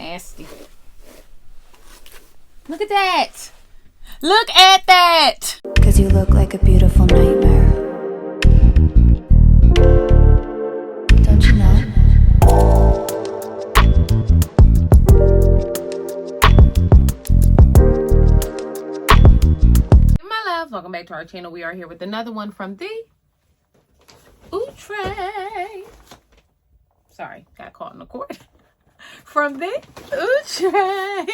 nasty. Look at that. Look at that. Cause you look like a beautiful nightmare. Don't you know? My loves, welcome back to our channel. We are here with another one from the Outre. Sorry, got caught in the cord. From the Outre.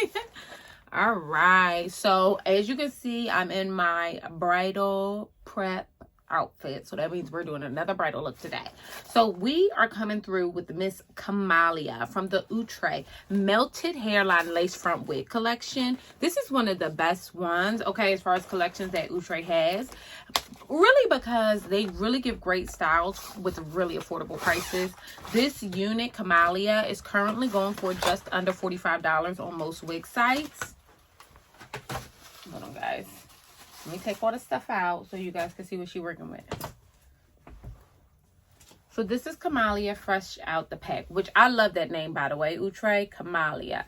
All right, so as you can see, I'm in my bridal prep outfit, so that means we're doing another bridal look today. So we are coming through with Miss KAMALIA from the Outre melted hairline lace front wig collection. This is one of the best ones, okay, as far as collections that Outre has, really, because they really give great styles with really affordable prices. This unit, KAMALIA, is currently going for just under $45 on most wig sites. Hold on, guys. Let me take all the stuff out so you guys can see what she's working with. So this is KAMALIA fresh out the pack, which I love that name, by the way. Outre KAMALIA.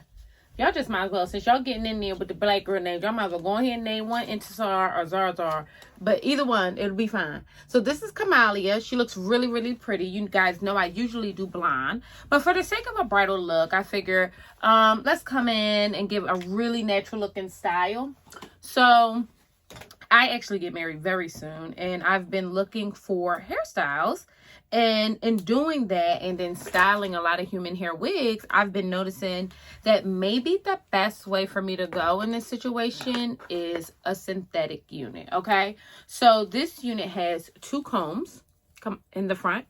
Y'all just might as well, since y'all getting in there with the black girl names, y'all might as well go ahead and name one Intisar or Zarzar. But either one, it'll be fine. So this is KAMALIA. She looks really, really pretty. You guys know I usually do blonde. But for the sake of a bridal look, I figure let's come in and give a really natural looking style. So I actually get married very soon, and I've been looking for hairstyles, and in doing that and then styling a lot of human hair wigs, I've been noticing that maybe the best way for me to go in this situation is a synthetic unit. Okay, so this unit has 2 combs in the front,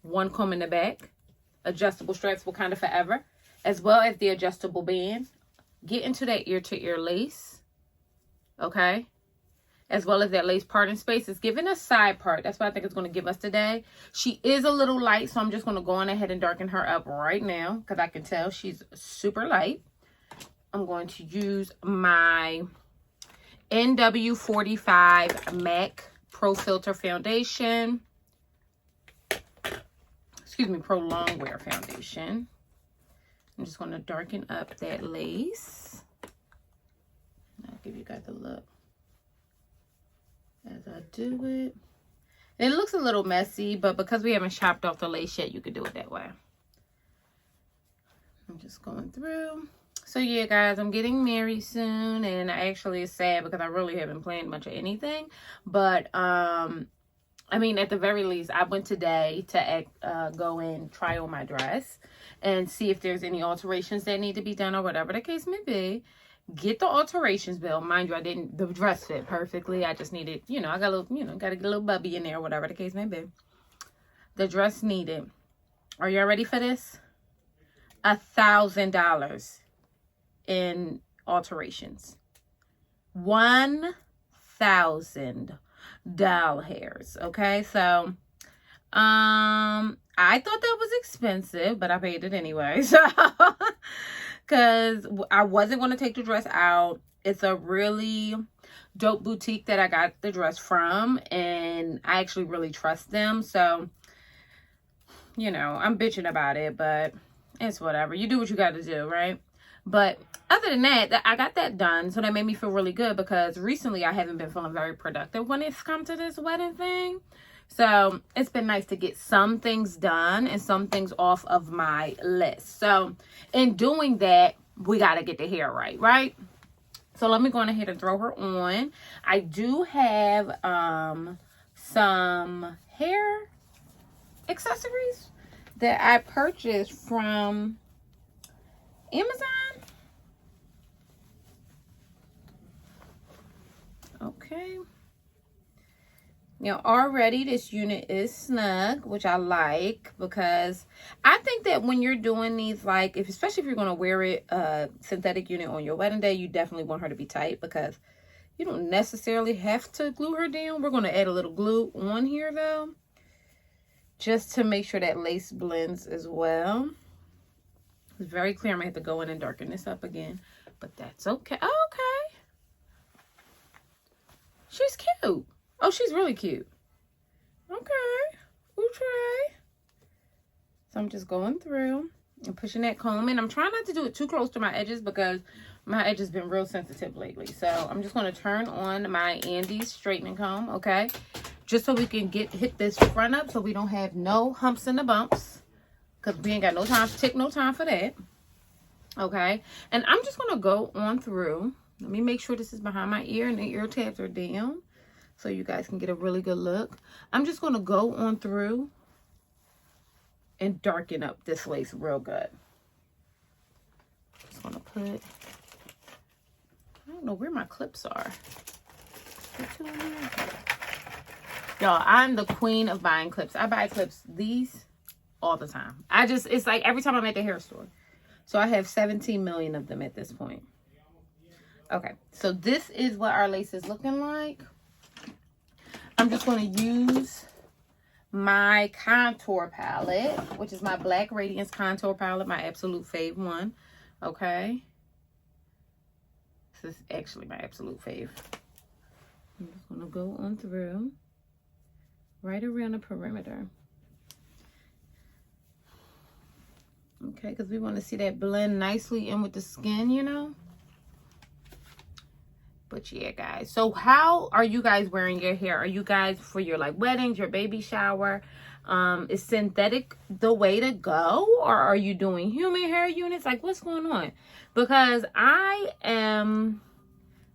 1 comb in the back, adjustable straps will kind of forever, as well as the adjustable band. Get into that ear to ear lace, okay, as well as that lace parting space. It's giving a side part. That's what I think it's going to give us today. She is a little light, so I'm just going to go on ahead and darken her up right now because I can tell she's super light. I'm going to use my NW45 MAC Pro Filter Foundation. Excuse me, Pro Longwear Foundation. I'm just going to darken up that lace. I'll give you guys a look as I do it. It looks a little messy, but because we haven't chopped off the lace yet, you could do it that way. I'm just going through. So yeah, guys, I'm getting married soon, and actually it's sad because I really haven't planned much of anything. But I mean, at the very least, I went today to go and try on my dress and see if there's any alterations that need to be done or whatever the case may be. Get the alterations bill. Mind you, the dress fit perfectly. I just needed, I got a little, got to get a little bubby in there, whatever the case may be. The dress needed. Are y'all ready for this? $1,000 in alterations. $1,000 hairs. Okay, so, I thought that was expensive, but I paid it anyway. So, because I wasn't going to take the dress out. It's a really dope boutique that I got the dress from, and I actually really trust them. So, I'm bitching about it, but it's whatever. You do what you got to do, right? But other than that, I got that done. So that made me feel really good because recently I haven't been feeling very productive when it's come to this wedding thing. So it's been nice to get some things done and some things off of my list. So in doing that, we got to get the hair right? So let me go on ahead and throw her on. I do have some hair accessories that I purchased from Amazon. Okay. Now, already this unit is snug, which I like because I think that when you're doing these, especially if you're going to wear it, synthetic unit on your wedding day, you definitely want her to be tight because you don't necessarily have to glue her down. We're going to add a little glue on here, though, just to make sure that lace blends as well. It's very clear. I'm going to have to go in and darken this up again, but that's okay. Oh, okay. She's cute. Oh, she's really cute. Okay. Outre. So I'm just going through. and pushing that comb in. I'm trying not to do it too close to my edges because my edge has been real sensitive lately. So I'm just going to turn on my Andes straightening comb, okay? Just so we can hit this front up so we don't have no humps and the bumps. Because we ain't got no time, take no time for that. Okay? And I'm just going to go on through. Let me make sure this is behind my ear and the ear tabs are down so you guys can get a really good look. I'm just going to go on through and darken up this lace real good. Just going to put, I don't know where my clips are. Y'all, I'm the queen of buying clips. I buy clips these all the time. It's like every time I'm at the hair store. So I have 17 million of them at this point. Okay, so this is what our lace is looking like. I'm just going to use my contour palette, which is my Black Radiance contour palette, my absolute fave one. Okay, this is actually my absolute fave. I'm just going to go on through right around the perimeter. Okay, because we want to see that blend nicely in with the skin, you know. But yeah, guys, so how are you guys wearing your hair? Are you guys, for your like weddings, your baby shower, is synthetic the way to go? Or are you doing human hair units? Like, what's going on? Because I am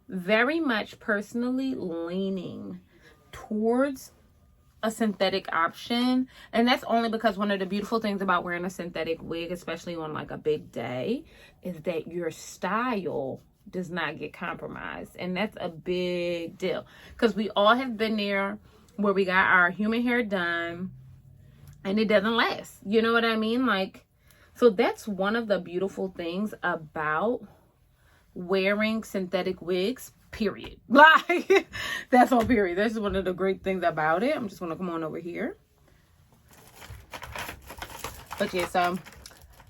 very much personally leaning towards a synthetic option. And that's only because one of the beautiful things about wearing a synthetic wig, especially on like a big day, is that your style does not get compromised. And that's a big deal, because we all have been there where we got our human hair done and it doesn't last. You know what I mean? Like, so that's one of the beautiful things about wearing synthetic wigs, period. Like, that's all, period. That's one of the great things about it. I'm just gonna come on over here. But yeah, so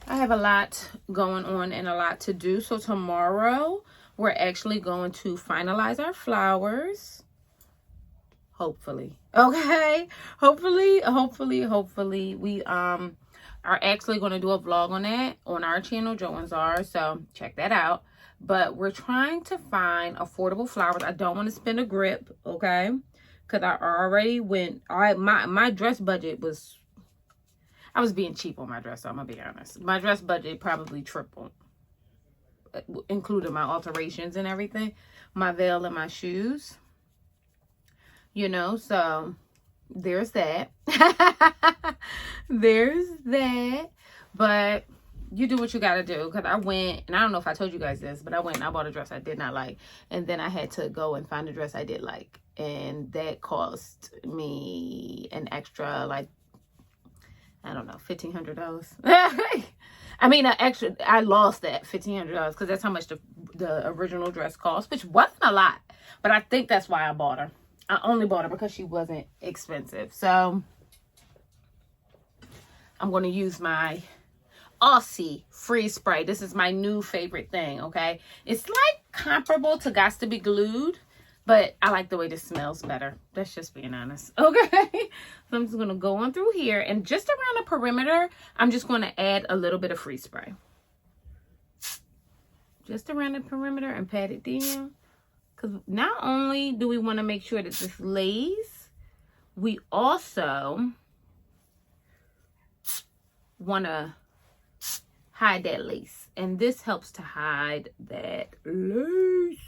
I have a lot going on and a lot to do. So tomorrow we're actually going to finalize our flowers. Hopefully. Okay. Hopefully. We are actually going to do a vlog on that on our channel, Joe and Zara. So check that out. But we're trying to find affordable flowers. I don't want to spend a grip, okay? Because I already went, my dress budget was, I was being cheap on my dress, so I'm going to be honest. My dress budget probably tripled, including my alterations and everything. My veil and my shoes. You know, so there's that. There's that. But you do what you got to do. Because I went, and I don't know if I told you guys this, but I went and I bought a dress I did not like. And then I had to go and find a dress I did like. And that cost me an extra, like, I don't know, $1,500. I mean, I lost that $1,500 because that's how much the original dress cost, which wasn't a lot. But I think that's why I bought her. I only bought her because she wasn't expensive. So I'm going to use my Aussie Freeze Spray. This is my new favorite thing, okay? It's like comparable to Gots to Be Glued, but I like the way this smells better. That's just being honest, okay? So I'm just going to go on through here, and just around the perimeter, I'm just going to add a little bit of Freeze Spray. Just around the perimeter and pat it down. Because not only do we want to make sure that this lays, we also want to hide that lace. And this helps to hide that lace.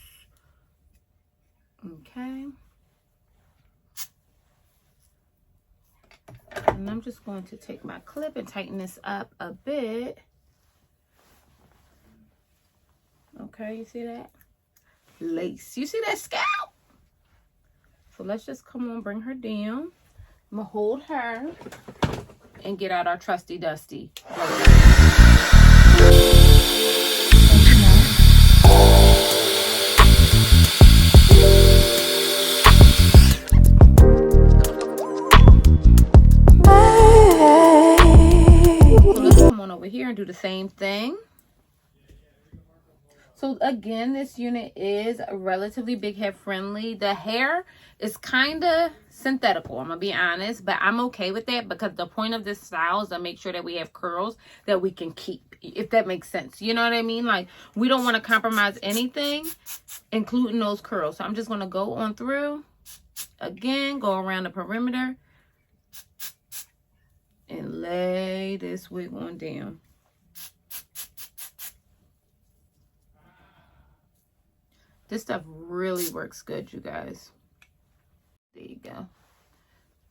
Okay. And I'm just going to take my clip and tighten this up a bit. Okay, you see that? Lace. You see that scalp? So let's just come on, bring her down. I'm gonna hold her and get out our trusty dusty. So let's come on over here and do the same thing. So again, this unit is relatively big head friendly. The hair is kind of synthetical, I'm gonna be honest, but I'm okay with that because the point of this style is to make sure that we have curls that we can keep, if that makes sense. You know what I mean? Like, we don't want to compromise anything, including those curls. So I'm just gonna go on through again, go around the perimeter and lay this wig on down. This stuff really works good, you guys. There you go.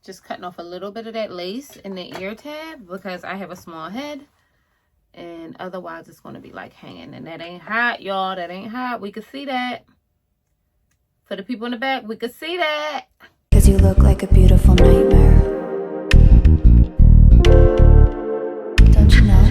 Just cutting off a little bit of that lace in the ear tab because I have a small head. And otherwise it's going to be like hanging. And that ain't hot, y'all. That ain't hot. We could see that. For the people in the back, we could see that. Because you look like a beautiful nightmare. Don't you know?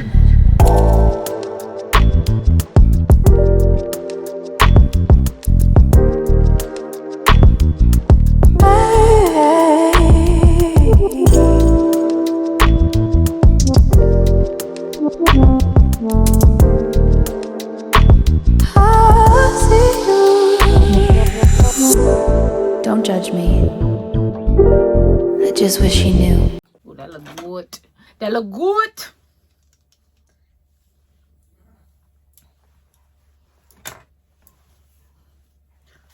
Don't judge me. I just wish you knew. Oh, that look good. That look good.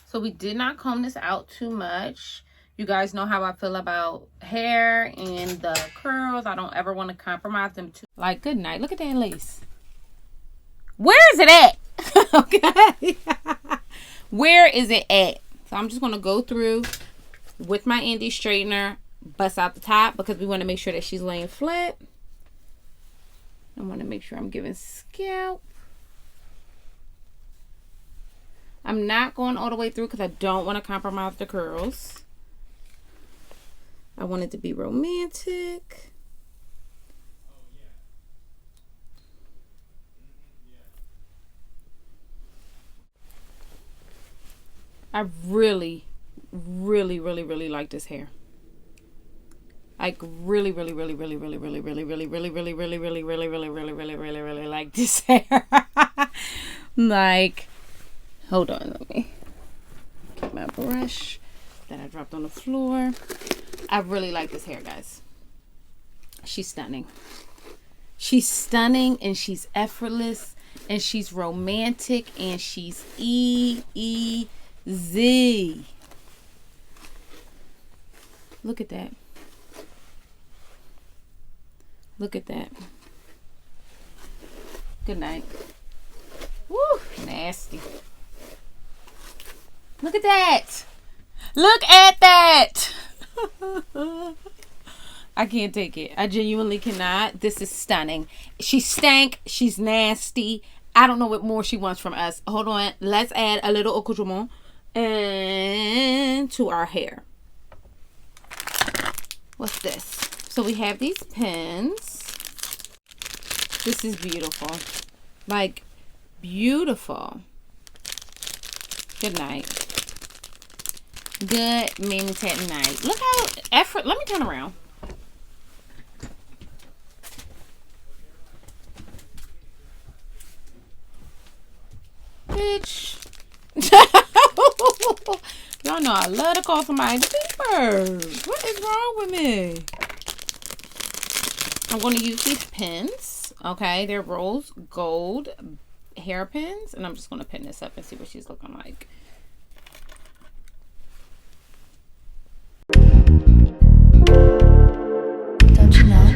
So we did not comb this out too much. You guys know how I feel about hair and the curls. I don't ever want to compromise them too. Like, good night. Look at that lace. Where is it at? Okay. Where is it at? So I'm just going to go through with my Indie straightener, bust out the top because we want to make sure that she's laying flat. I want to make sure I'm giving scalp. I'm not going all the way through because I don't want to compromise the curls. I want it to be romantic. I really like this hair. Like really like this hair. Like, hold on, let me get my brush that I dropped on the floor. I really like this hair, guys. She's stunning. She's stunning and she's effortless and she's romantic and she's easy. Look at that. Look at that. Good night. Woo, nasty. Look at that. Look at that. I can't take it. I genuinely cannot. This is stunning. She stank. She's nasty. I don't know what more she wants from us. Hold on. Let's add a little accoutrement into our hair. What's this? So we have these pins. This is beautiful. Like, beautiful. Good night. Good minute night. Look how effort. Let me turn around. Bitch. Y'all know I love to call somebody beepers. What is wrong with me? I'm going to use these pins. Okay, they're rose gold hairpins. And I'm just going to pin this up and see what she's looking like. Don't you know?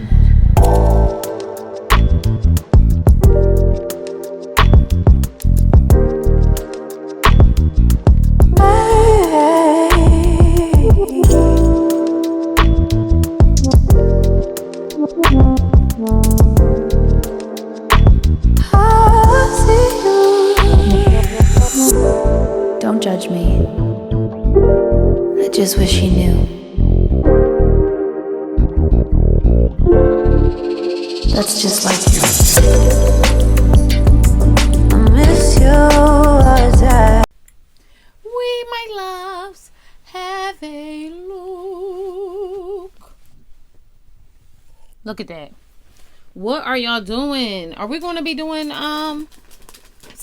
Don't judge me. I just wish you knew. That's just like you. I miss you all the time. We, my loves, have a look. Look at that. What are y'all doing? Are we going to be doing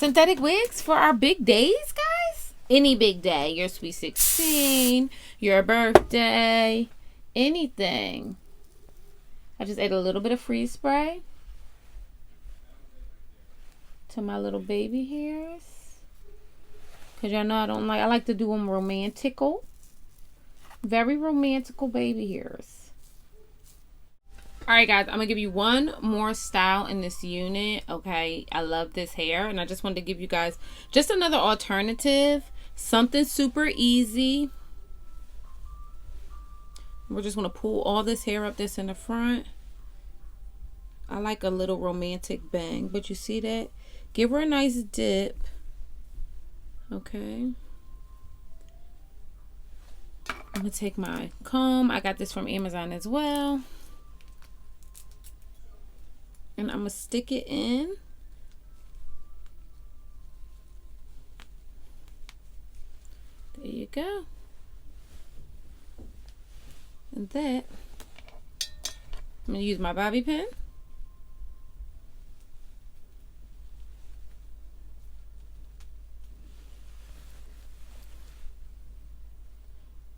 synthetic wigs for our big days, guys. Any big day, your sweet 16, your birthday, anything. I just ate a little bit of freeze spray to my little baby hairs, because y'all know I like to do them romantical. Very romantical baby hairs. Alright guys, I'm going to give you one more style in this unit. Okay, I love this hair, and I just wanted to give you guys just another alternative. Something super easy. We're just going to pull all this hair up this in the front. I like a little romantic bang, but you see that? Give her a nice dip. Okay. I'm going to take my comb. I got this from Amazon as well. And I'm going to stick it in. There you go. And that, I'm going to use my bobby pin.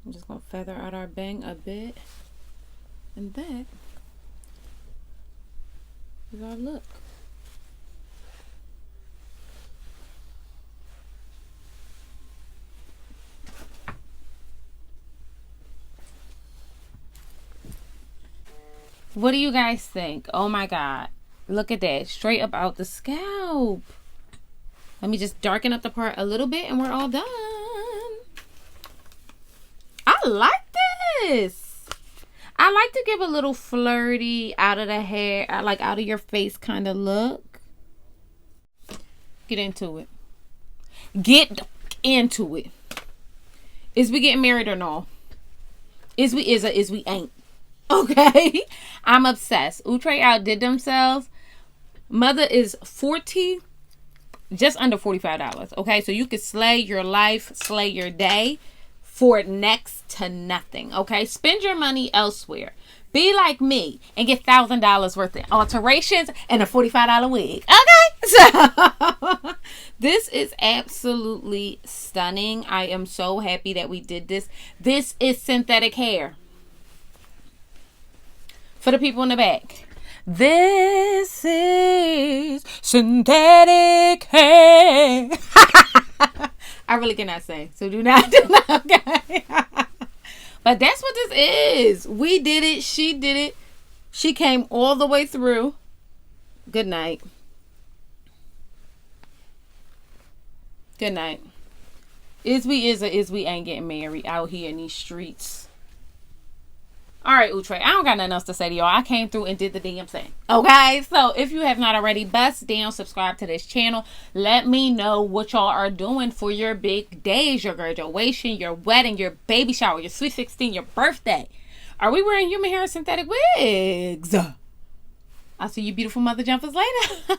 I'm just going to feather out our bang a bit. And that is our look. What do you guys think? Oh my God. Look at that. Straight up out the scalp. Let me just darken up the part a little bit and we're all done. I like this. I like to give a little flirty, out of the hair, like out of your face kind of look. Get into it. Get into it. Is we getting married or no? Is we is or is we ain't? Okay. I'm obsessed. Outre outdid themselves. Mother is just under $45. Okay. So you could slay your life, slay your day for next to nothing. Okay. Spend your money elsewhere. Be like me and get $1,000 worth of alterations and a $45 wig. Okay. So this is absolutely stunning. I am so happy that we did this. This is synthetic hair. For the people in the back, this is synthetic hair. I really cannot sing, so do not. Okay. But that's what this is. We did it. She did it. She came all the way through. Good night. Good night. Is we is or is we ain't getting married out here in these streets. All right, Outre, I don't got nothing else to say to y'all. I came through and did the damn thing. Okay, so if you have not already, bust down, subscribe to this channel. Let me know what y'all are doing for your big days, your graduation, your wedding, your baby shower, your sweet 16, your birthday. Are we wearing human hair synthetic wigs? I'll see you beautiful mother jumpers later.